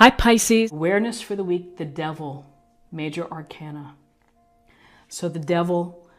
Hi Pisces. Awareness for the week, the devil, major arcana. So the devil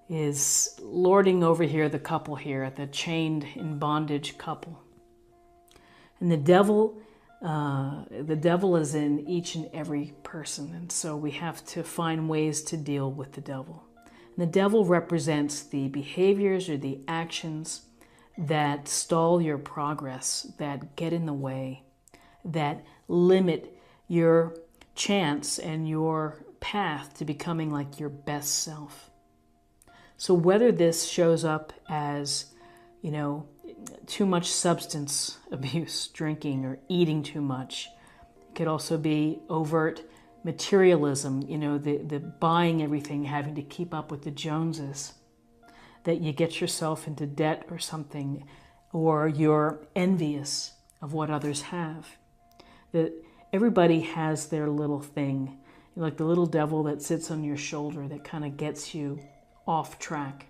is lording over here, the couple here, the chained in bondage couple. And the devil is in each and every person. And so we have to find ways to deal with the devil. And the devil represents the behaviors or the actions that stall your progress, that get in the way, that limit your chance and your path to becoming like your best self. So whether this shows up as, too much substance abuse, drinking or eating too much, it could also be overt materialism, the buying everything, having to keep up with the Joneses, that you get yourself into debt or something, or you're envious of what others have. That everybody has their little thing, like the little devil that sits on your shoulder that kind of gets you off track.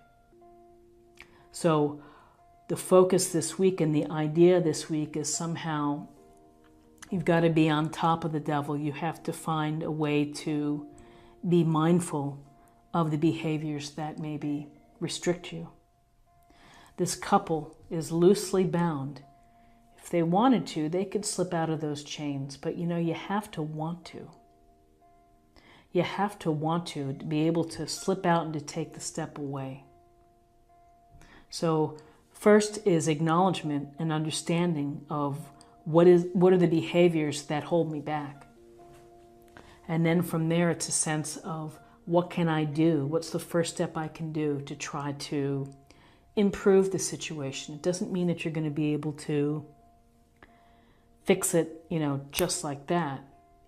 So the focus this week and the idea this week is somehow you've got to be on top of the devil. You have to find a way to be mindful of the behaviors that maybe restrict you. This couple is loosely bound. If they wanted to, they could slip out of those chains, but you have to want to. You have to want to be able to slip out and to take the step away. So first is acknowledgement and understanding of what are the behaviors that hold me back. And then from there, it's a sense of what can I do? What's the first step I can do to try to improve the situation? It doesn't mean that you're going to be able to fix it, just like that.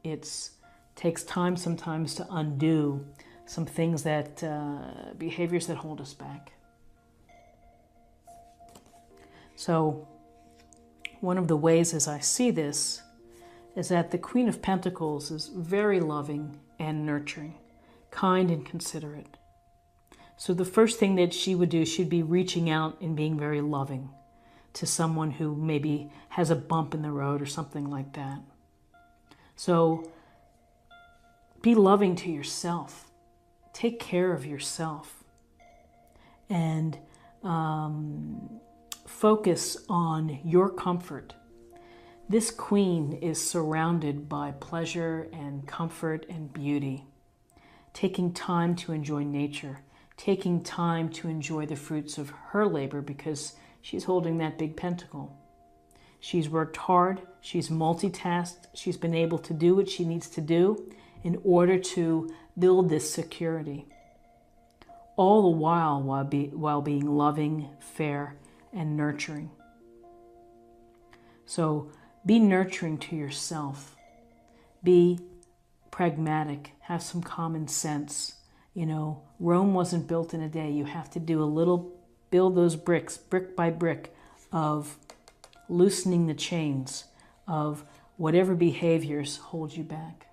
It takes time sometimes to undo some things that, behaviors that hold us back. So one of the ways as I see this is that the Queen of Pentacles is very loving and nurturing, kind and considerate. So the first thing that she would do, she'd be reaching out and being very loving to someone who maybe has a bump in the road or something like that. So be loving to yourself. Take care of yourself. And focus on your comfort. This queen is surrounded by pleasure and comfort and beauty. Taking time to enjoy nature. Taking time to enjoy the fruits of her labor because she's holding that big pentacle. She's worked hard. She's multitasked. She's been able to do what she needs to do in order to build this security. All the while being loving, fair, and nurturing. So be nurturing to yourself. Be pragmatic. Have some common sense. Rome wasn't built in a day. You have to build those bricks, brick by brick, of loosening the chains of whatever behaviors hold you back.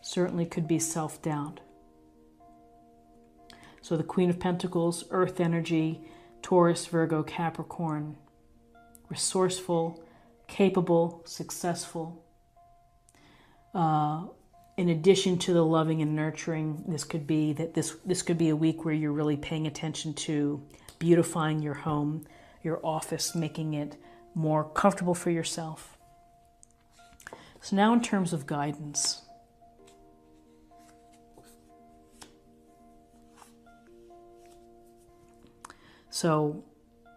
Certainly could be self-doubt. So the Queen of Pentacles, Earth energy, Taurus, Virgo, Capricorn, resourceful, capable, successful. In addition to the loving and nurturing, this could be a week where you're really paying attention to beautifying your home, your office, making it more comfortable for yourself. So now in terms of guidance. So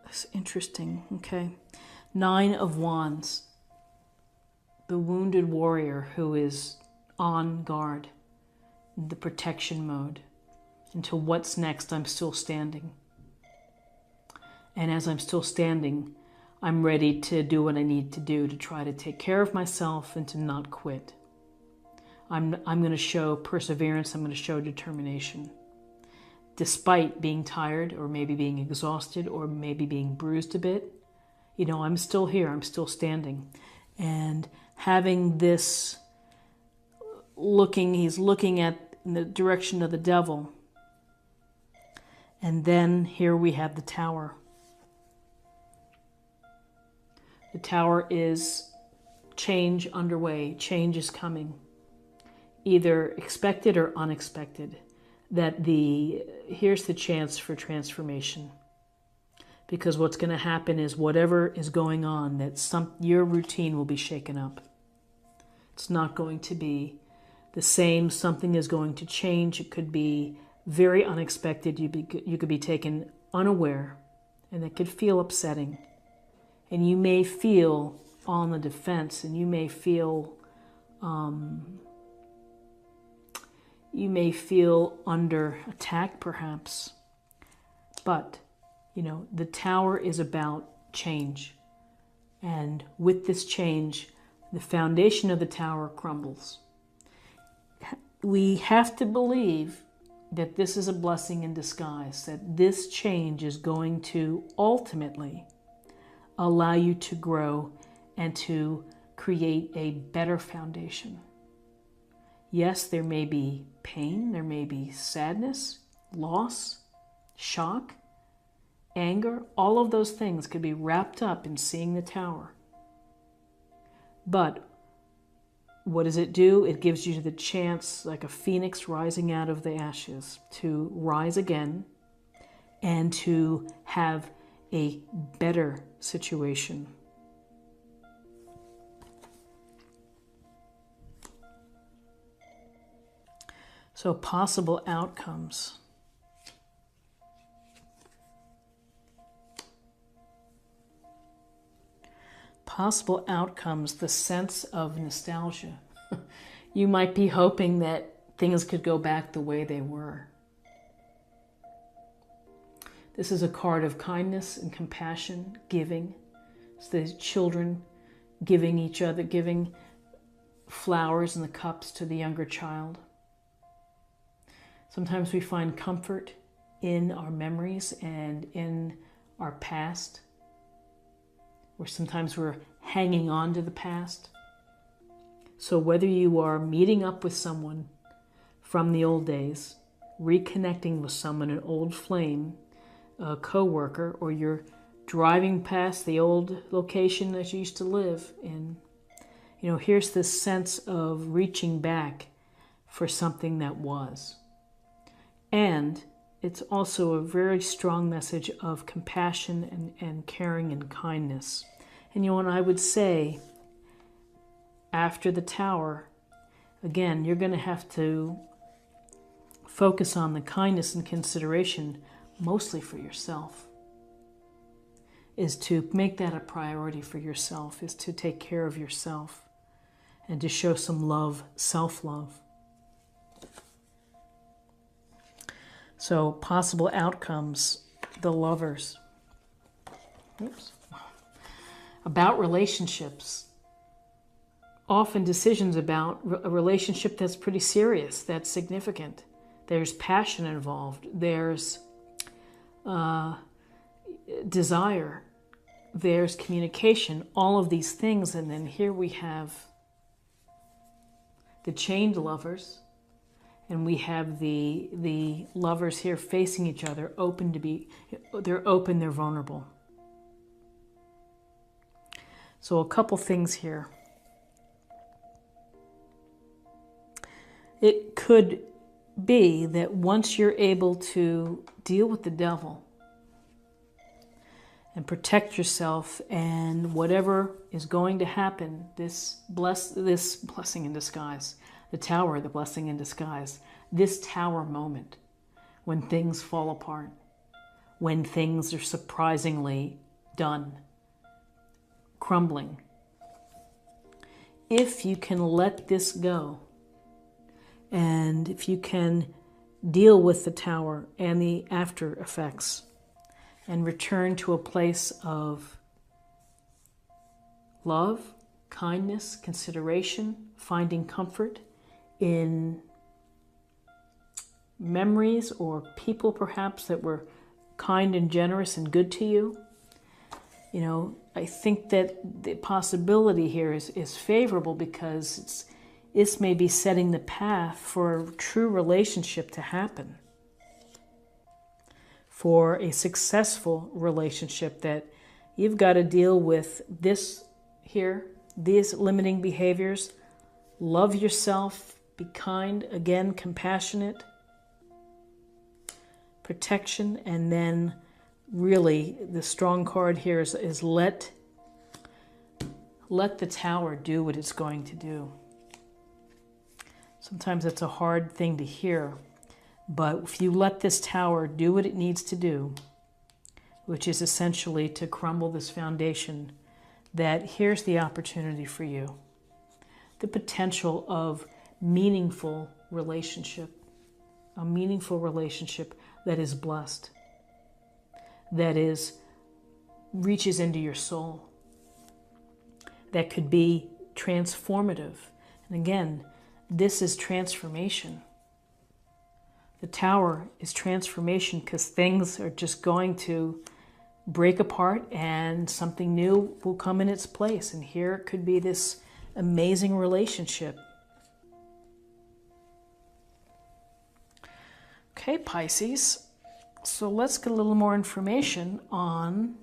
it's interesting, okay? 9 of Wands, the wounded warrior who is on guard, the protection mode. Until what's next, I'm still standing. And as I'm still standing, I'm ready to do what I need to do to try to take care of myself and to not quit. I'm going to show perseverance. I'm going to show determination. Despite being tired or maybe being exhausted or maybe being bruised a bit, I'm still here. I'm still standing. And having this he's looking in the direction of the devil. And then here we have the Tower. The Tower is change underway, change is coming, either expected or unexpected, here's the chance for transformation. Because what's going to happen is whatever is going on, your routine will be shaken up. It's not going to be the same. Something is going to change. It could be very unexpected. You could be taken unaware, and it could feel upsetting. And you may feel on the defense, and you may feel under attack, perhaps. But the Tower is about change. And with this change, the foundation of the Tower crumbles. We have to believe that this is a blessing in disguise, that this change is going to ultimately allow you to grow and to create a better foundation. Yes, there may be pain, there may be sadness, loss, shock, anger. All of those things could be wrapped up in seeing the Tower. But what does it do? It gives you the chance, like a phoenix rising out of the ashes, to rise again and to have a better situation. So possible outcomes. Possible outcomes, the sense of nostalgia. You might be hoping that things could go back the way they were. This is a card of kindness and compassion, giving. It's the children giving flowers in the cups to the younger child. Sometimes we find comfort in our memories and in our past, or sometimes we're hanging on to the past. So whether you are meeting up with someone from the old days, reconnecting with someone, an old flame, a coworker, or you're driving past the old location that you used to live in, here's this sense of reaching back for something that was. And it's also a very strong message of compassion and caring and kindness. And and I would say, after the Tower, again, you're going to have to focus on the kindness and consideration, mostly for yourself. Is to make that a priority for yourself, is to take care of yourself and to show some love, self-love. So possible outcomes, the Lovers. Oops. About relationships. Often decisions about a relationship that's pretty serious, that's significant. There's passion involved. There's desire. There's communication. All of these things. And then here we have the chained lovers. And we have the lovers here facing each other, they're open, they're vulnerable. So a couple things here. It could be that once you're able to deal with the devil and protect yourself, and whatever is going to happen, this blessing in disguise, the Tower, the blessing in disguise, this Tower moment, when things fall apart, when things are surprisingly done, crumbling. If you can let this go, and if you can deal with the Tower and the after effects, and return to a place of love, kindness, consideration, finding comfort in memories or people perhaps that were kind and generous and good to you. I think that the possibility here is favorable, because this may be setting the path for a true relationship to happen, for a successful relationship, that you've got to deal with this here, these limiting behaviors. Love yourself, be kind, again, compassionate, protection, and then really the strong card here is let the Tower do what it's going to do. Sometimes that's a hard thing to hear, but if you let this Tower do what it needs to do, which is essentially to crumble this foundation, that here's the opportunity for you. The potential of meaningful relationship, a meaningful relationship that is blessed, that reaches into your soul, that could be transformative. And again, this is transformation. The Tower is transformation because things are just going to break apart and something new will come in its place. And here it could be this amazing relationship. Okay, Pisces. So let's get a little more information on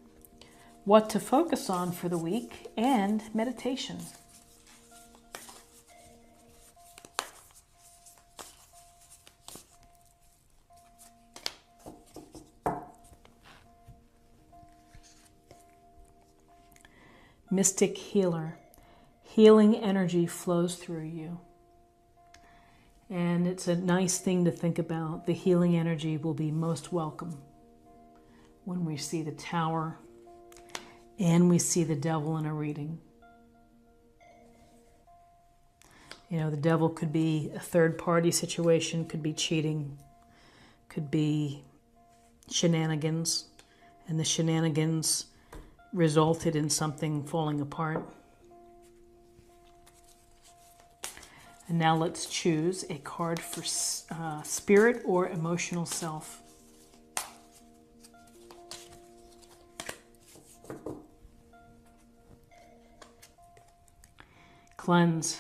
what to focus on for the week and meditation. Mystic healer. Healing energy flows through you. And it's a nice thing to think about. The healing energy will be most welcome when we see the Tower and we see the Devil in a reading. You know, the Devil could be a third-party situation, could be cheating, could be shenanigans, and the shenanigans resulted in something falling apart. And now let's choose a card for spirit or emotional self. Cleanse.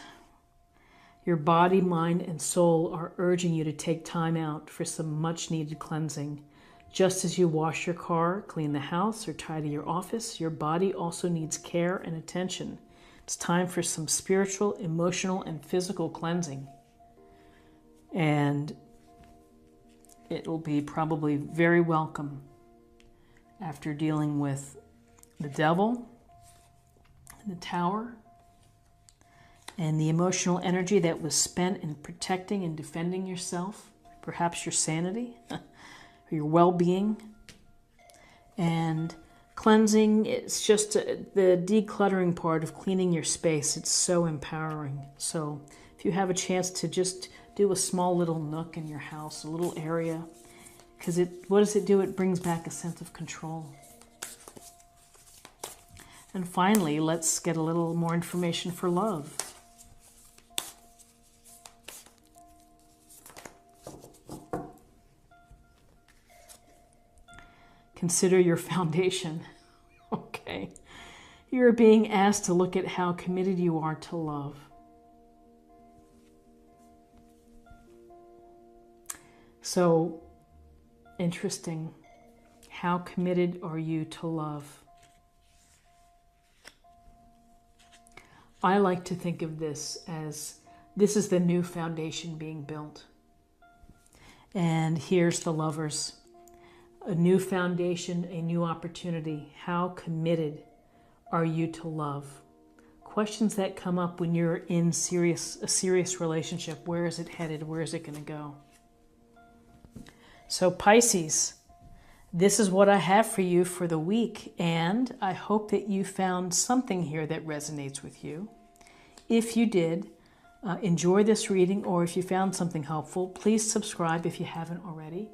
Your body, mind, and soul are urging you to take time out for some much-needed cleansing. Just as you wash your car, clean the house, or tidy your office, your body also needs care and attention. It's time for some spiritual, emotional, and physical cleansing. And it will be probably very welcome after dealing with the Devil, the Tower, and the emotional energy that was spent in protecting and defending yourself, perhaps your sanity, or your well-being. And cleansing, it's just the decluttering part of cleaning your space. It's so empowering. So if you have a chance to just do a small little nook in your house, a little area, because what does it do? It brings back a sense of control. And finally, let's get a little more information for love. Consider your foundation. Okay. You're being asked to look at how committed you are to love. So, interesting. How committed are you to love? I like to think of this as this is the new foundation being built. And here's the lovers. A new foundation, a new opportunity. How committed are you to love? Questions that come up when you're in a serious relationship. Where is it headed? Where is it going to go? So Pisces, this is what I have for you for the week, and I hope that you found something here that resonates with you. If you did, enjoy this reading, or if you found something helpful, please subscribe if you haven't already.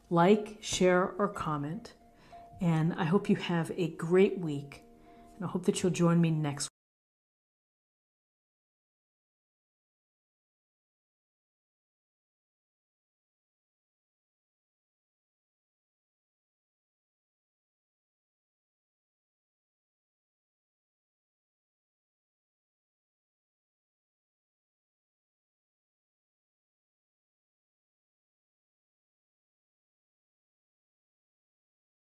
Like, share, or comment. And I hope you have a great week. And I hope that you'll join me next week.